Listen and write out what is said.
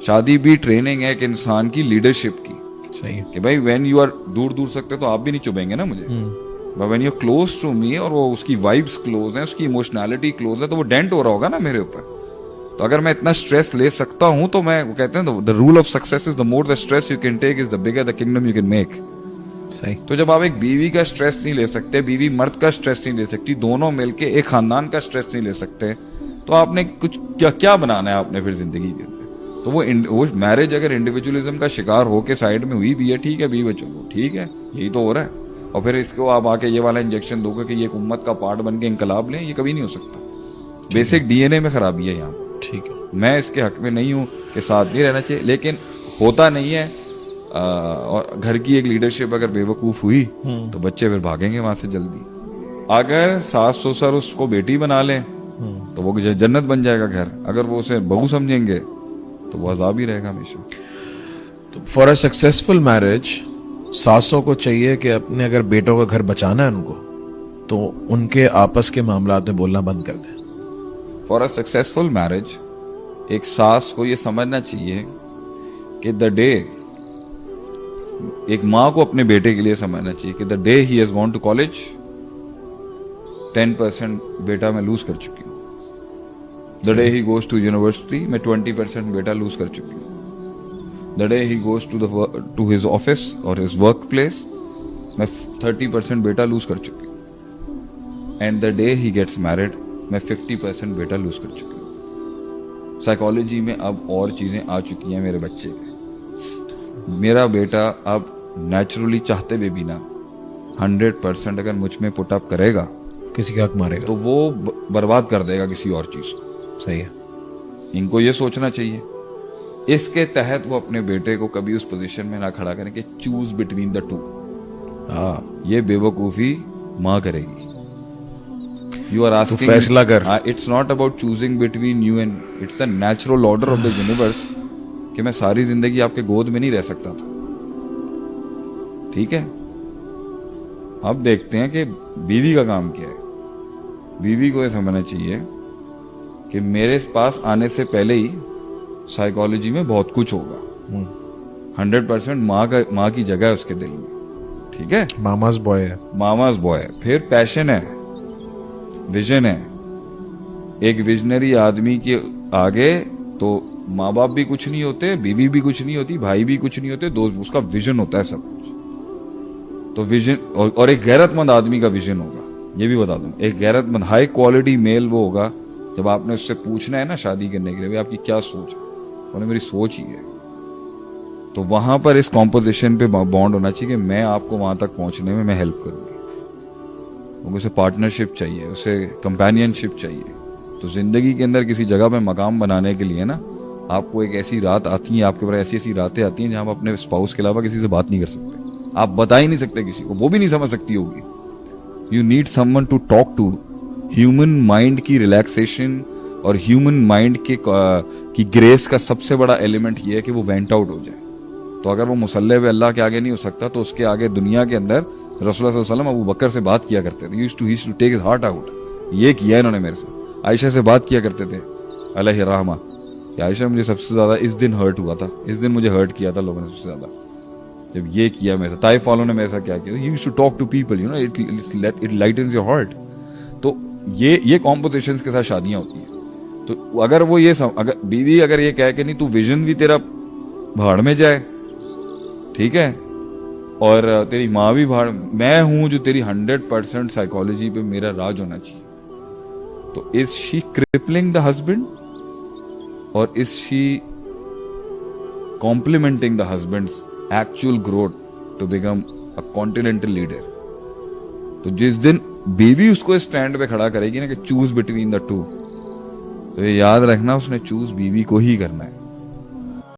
शादी भी ट्रेनिंग है एक इंसान की लीडरशिप की। सही है। कि भाई व्हेन यू आर दूर दूर सकते तो आप भी नहीं चुभेंगे ना मुझे, but when you are close to me और वो उसकी वाइब्स क्लोज है, उसकी इमोशनैलिटी क्लोज है, तो वो डेंट हो रहा होगा ना मेरे ऊपर। तो अगर मैं इतना स्ट्रेस ले सकता हूं तो मैं, वो कहते हैं the rule of success is the more the stress you can take is the bigger the kingdom you can make. सही। तो जब आप एक बीवी का स्ट्रेस नहीं ले सकते, बीवी मर्द का स्ट्रेस नहीं ले सकती, दोनों मिलके एक खानदान का स्ट्रेस नहीं ले सकते, तो आपने कुछ क्या बनाना है आपने फिर जिंदगी के अंदर। तो वो मैरिज अगर इंडिविजुअलिज्म का शिकार होके साइड में हुई भी है, ठीक है, बीवी बच्चों को, ठीक है, यही तो हो रहा है। और फिर इसको आप आके ये वाला इंजेक्शन दोगे कि ये एक उम्मत का पार्ट बन के इंकलाब लें, ये कभी नहीं हो सकता। बेसिक डीएनए में खराबी है यहाँ पर। ठीक है। मैं इसके हक में नहीं हूं कि साथ नहीं रहना चाहिए, लेकिन होता नहीं है। और घर की एक लीडरशिप अगर बेवकूफ हुई तो बच्चे फिर भागेंगे वहां से जल्दी। अगर सास ससुर उसको बेटी बना लें तो वो जन्नत बन जाएगा घर। अगर वो उसे बहू समझेंगे तो वो अजाब ही रहेगा हमेशा। तो फॉर अ सक्सेसफुल मैरिज सासों को चाहिए कि अपने अगर बेटों का घर बचाना है उनको, तो उनके आपस के मामलात में बोलना बंद कर दें। फॉर अ सक्सेसफुल मैरिज एक सास को ये समझना चाहिए कि द डे, एक माँ को अपने बेटे के लिए समझना चाहिए कि the day he has gone to college 10% बेटा मैं लूज कर चुकी हूँ। The day he goes to university मैं 20% बेटा लूज कर चुकी हूँ। The day he goes to his office और हिज वर्क प्लेस मैं 30% बेटा लूज कर चुकी हूँ। And the day he gets married मैं 50% बेटा लूज कर चुकी हूँ। साइकोलॉजी में अब और चीजें आ चुकी हैं मेरे बच्चे में। मेरा बेटा अब नेचुरली चाहते हुए भी ना 100% अगर मुझ में पुट अप करेगा, किसी का हक मारेगा तो वो बर्बाद कर देगा किसी और चीज को। सही है। इनको ये सोचना चाहिए। इसके तहत वो अपने बेटे को कभी उस पोजीशन में ना खड़ा करें कि चूज बिटवीन द टू। ये बेवकूफी माँ करेगी। यू आर आस्किंग, फैसला कर। It's not about choosing between you and, it's a natural order of the universe कि मैं सारी जिंदगी आपके गोद में नहीं रह सकता था। ठीक है, अब देखते हैं कि बीवी का काम क्या है। बीवी को यह समझना चाहिए कि मेरे पास आने से पहले ही साइकोलॉजी में बहुत कुछ होगा। 100% माँ की जगह है उसके दिल में। ठीक है, मामाज बॉय है। मामाज बॉय है। फिर पैशन है, विजन है। एक विजनरी आदमी के आगे तो माँ बाप भी कुछ नहीं होते, बीवी भी कुछ नहीं होती, भाई भी कुछ नहीं होते, दोस्त, उसका विजन होता है सब कुछ। तो विजन और एक गैरतमंद आदमी का विजन होगा, ये भी बता दूं। एक गैरतमंद हाई क्वालिटी मेल वो होगा जब आपने उससे पूछना है ना शादी करने के लिए, भाई आपकी क्या सोच है, बोले मेरी सोच ही है। तो वहां पर इस कॉम्पोजिशन पे बॉन्ड होना चाहिए कि मैं आपको वहां तक पहुंचने में मैं हेल्प करूंगी। उसे पार्टनरशिप चाहिए, उसे कंपेनियनशिप चाहिए। तो जिंदगी के अंदर किसी जगह पे मकाम बनाने के लिए ना, आपको एक ऐसी रात आती है, आपके पास ऐसी ऐसी रातें आती हैं जहां आप अपने स्पाउस के अलावा किसी से बात नहीं कर सकते। आप बता ही नहीं सकते किसी को, वो भी नहीं समझ सकती होगी। You need someone to talk to. Human mind की रिलैक्सेशन और ह्यूमन माइंड की ग्रेस का सबसे बड़ा एलिमेंट ये है कि वो वेंट आउट हो जाए। तो अगर वो मुसल्ले पे अल्लाह के आगे नहीं हो सकता, तो उसके आगे दुनिया के अंदर रसूलुल्लाह सल्लल्लाहु अलैहि वसल्लम अबू बकर से बात किया करते थे। Used to take his heart out. ये किया इन्होंने मेरे से। आयशा से बात किया करते थे अलैहि रहमा, आयशा मुझे सबसे ज्यादा इस दिन हर्ट हुआ था, इस दिन मुझे हर्ट किया था लोगों ने सबसे ज्यादा, जब ये किया मेरे साथ। ताइफ वालों ने मेरे साथ क्या किया। You should talk to people, you know, it lightens your heart. तो ये कॉम्पोजिशंस के साथ शादियां होती हैं। तो अगर वो अगर बीवी अगर ये कहे कि नहीं तू विजन भी तेरा भाड़ में जाए, ठीक है, और तेरी माँ भी भाड़, मैं हूं जो तेरी 100% साइकोलॉजी पे मेरा राज होना चाहिए, तो is she crippling the husband और is she complementing the husband's actual growth to become a continental leader? तो जिस दिन बीवी उसको स्टैंड पे खड़ा करेगी ना कि चूज बिटवीन द टू, तो ये याद रखना उसने चूज बीवी को ही करना है।